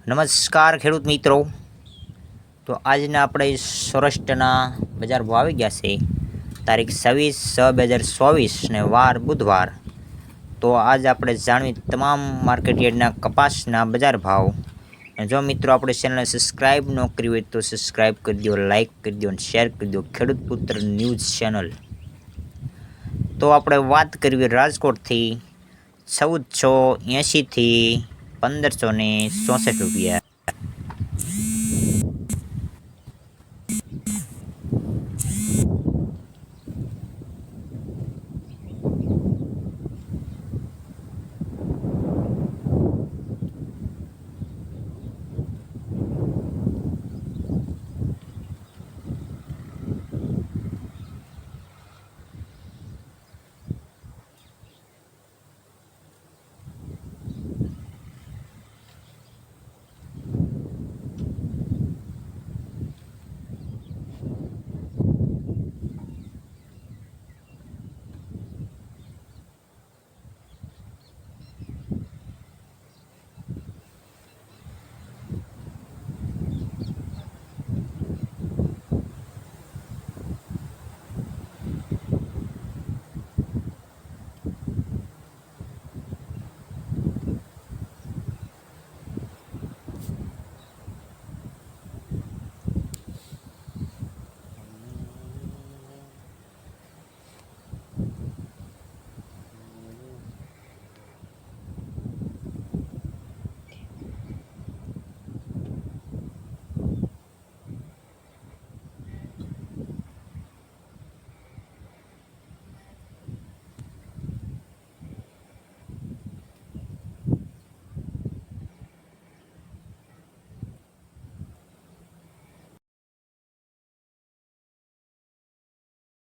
નમસ્કાર ખેડૂત મિત્રો। તો આજના આપણે સૌરાષ્ટ્રના બજાર ભાવ આવી ગયા છે તારીખ 26/6/2024 ને વાર બુધવાર। તો આજ આપણે જાણવી તમામ માર્કેટ યાર્ડના કપાસના બજાર ભાવ। અને જો મિત્રો આપણે ચેનલને સબસ્ક્રાઈબ ન કરી હોય તો સબસ્ક્રાઈબ કરી દો, લાઇક કરી દો અને શેર કરી દો। ખેડૂત પુત્ર ન્યૂઝ ચેનલ। તો આપણે વાત કરવી રાજકોટથી 1480 થી 1564 રૂપિયા।